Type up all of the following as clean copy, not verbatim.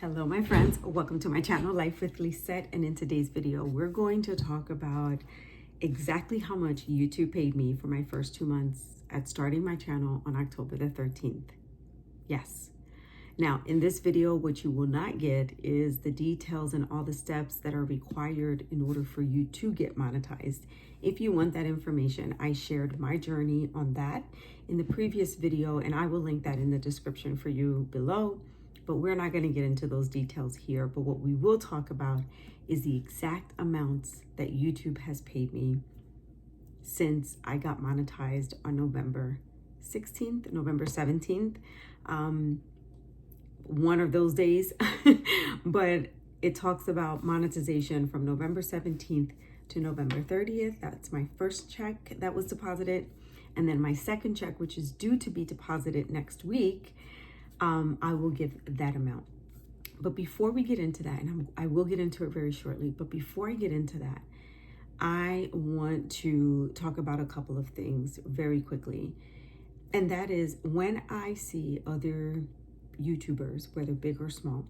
Hello my friends, welcome to my channel Life with Lisette, and in today's video we're going to talk about exactly how much YouTube paid me for my first 2 months at starting my channel on October the 13th. Yes. Now in this video what you will not get is the details and all the steps that are required in order for you to get monetized. If you want that information, I shared my journey on that in the previous video and I will link that in the description for you below. But we're not going to get into those details here. But what we will talk about is the exact amounts that YouTube has paid me since I got monetized on November 16th, November 17th. One of those days. But it talks about monetization from November 17th to November 30th. That's my first check that was deposited. And then my second check, which is due to be deposited next week, I will give that amount. But before we get into that, and I will get into it very shortly, but before I get into that, I want to talk about a couple of things very quickly. And that is when I see other YouTubers, whether big or small,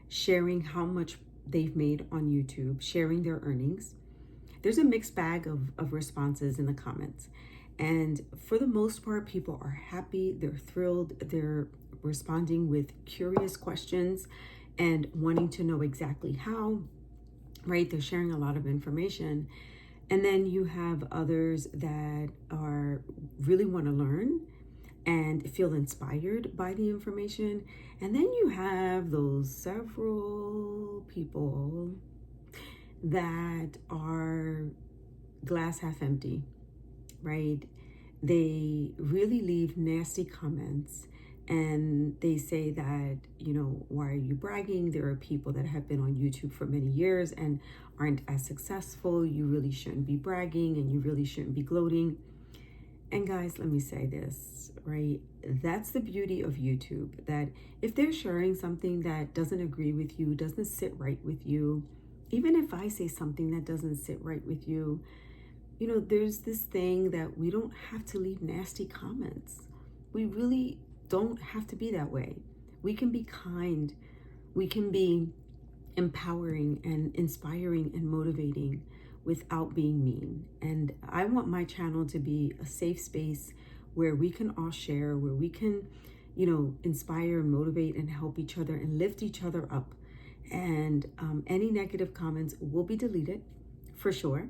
sharing how much they've made on YouTube, sharing their earnings, there's a mixed bag of responses in the comments. And for the most part, people are happy, they're thrilled, they're responding with curious questions and wanting to know exactly how, right? They're sharing a lot of information. And then you have others that are really want to learn and feel inspired by the information. And then you have those several people that are glass half empty, right? They really leave nasty comments and they say that, you know, why are you bragging? There are people that have been on YouTube for many years and aren't as successful. You really shouldn't be bragging and you really shouldn't be gloating. And guys, let me say this, right? That's the beauty of YouTube, that if they're sharing something that doesn't agree with you, doesn't sit right with you, even if I say something that doesn't sit right with you, you know, there's this thing that we don't have to leave nasty comments. We really don't have to be that way. We can be kind. We can be empowering and inspiring and motivating without being mean. And I want my channel to be a safe space where we can all share, where we can, you know, inspire and motivate and help each other and lift each other up. And any negative comments will be deleted for sure.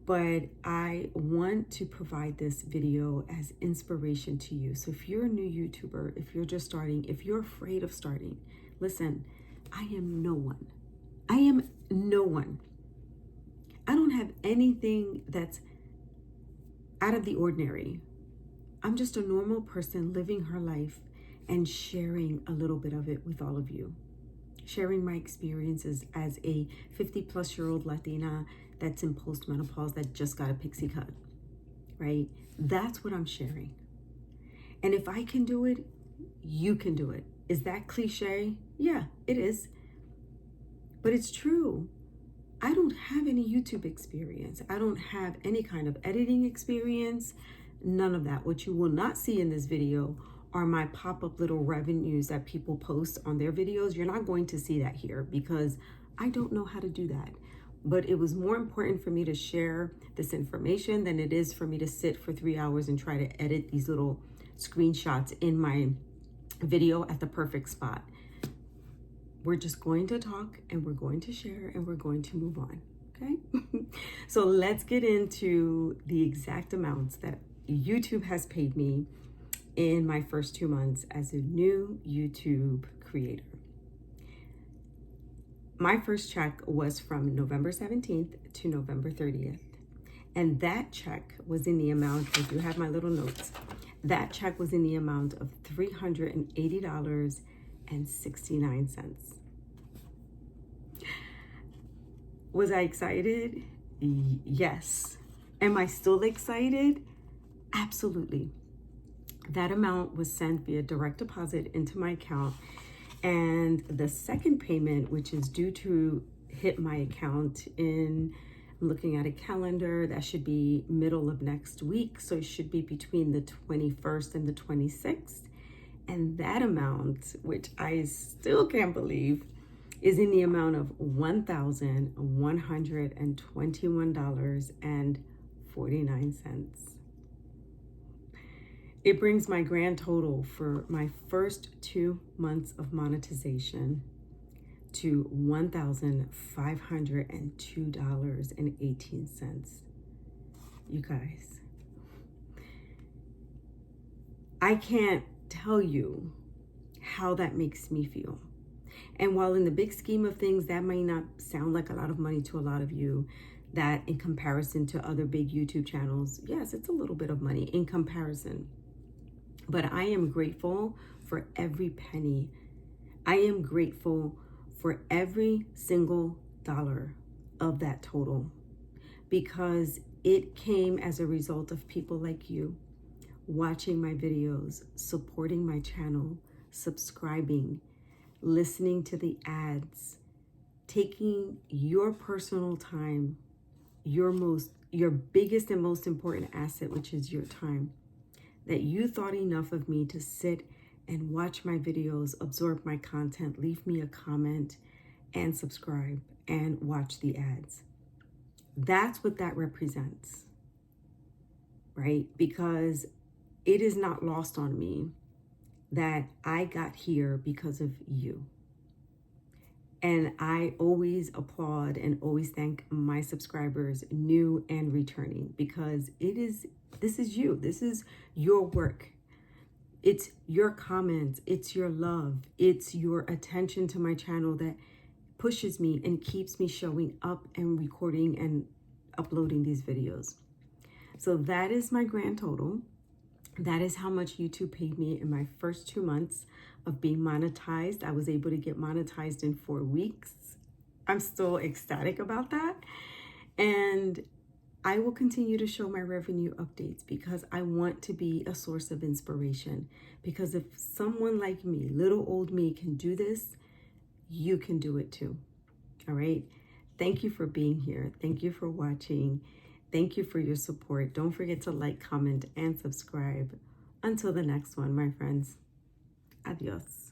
But I want to provide this video as inspiration to you. So if you're a new YouTuber, if you're just starting, if you're afraid of starting, listen, I am no one. I am no one. I don't have anything that's out of the ordinary. I'm just a normal person living her life and sharing a little bit of it with all of you. Sharing my experiences as a 50-plus-year-old Latina that's in postmenopause that just got a pixie cut, right? That's what I'm sharing. And if I can do it, you can do it. Is that cliche? Yeah, it is. But it's true. I don't have any YouTube experience. I don't have any kind of editing experience, none of that. What you will not see in this video are my pop-up little revenues that people post on their videos. You're not going to see that here because I don't know how to do that. But it was more important for me to share this information than it is for me to sit for 3 hours and try to edit these little screenshots in my video at the perfect spot. We're just going to talk and we're going to share and we're going to move on, okay? So let's get into the exact amounts that YouTube has paid me in my first 2 months as a new YouTube creator. My first check was from November 17th to November 30th. And that check was in the amount, if you have my little notes, that check was in the amount of $380.69. Was I excited? Yes. Am I still excited? Absolutely. That amount was sent via direct deposit into my account. And the second payment, which is due to hit my account in, I'm looking at a calendar, that should be middle of next week. So it should be between the 21st and the 26th. And that amount, which I still can't believe, is in the amount of $1,121.49. It brings my grand total for my first 2 months of monetization to $1,502.18. You guys, I can't tell you how that makes me feel. And while in the big scheme of things, that may not sound like a lot of money to a lot of you, that in comparison to other big YouTube channels, yes, it's a little bit of money in comparison. But I am grateful for every penny. I am grateful for every single dollar of that total, because it came as a result of people like you watching my videos, supporting my channel, subscribing, listening to the ads, taking your personal time, your biggest and most important asset, which is your time, that you thought enough of me to sit and watch my videos, absorb my content, leave me a comment, and subscribe and watch the ads. That's what that represents, right? Because it is not lost on me that I got here because of you. And I always applaud and always thank my subscribers, new and returning, because this is you. This is your work. It's your comments. It's your love. It's your attention to my channel that pushes me and keeps me showing up and recording and uploading these videos. So that is my grand total. That is how much YouTube paid me in my first 2 months of being monetized. I was able to get monetized in 4 weeks. I'm still ecstatic about that. And I will continue to show my revenue updates because I want to be a source of inspiration. Because if someone like me, little old me, can do this, you can do it too. All right. Thank you for being here. Thank you for watching. Thank you for your support. Don't forget to like, comment, and subscribe. Until the next one, my friends. Adios.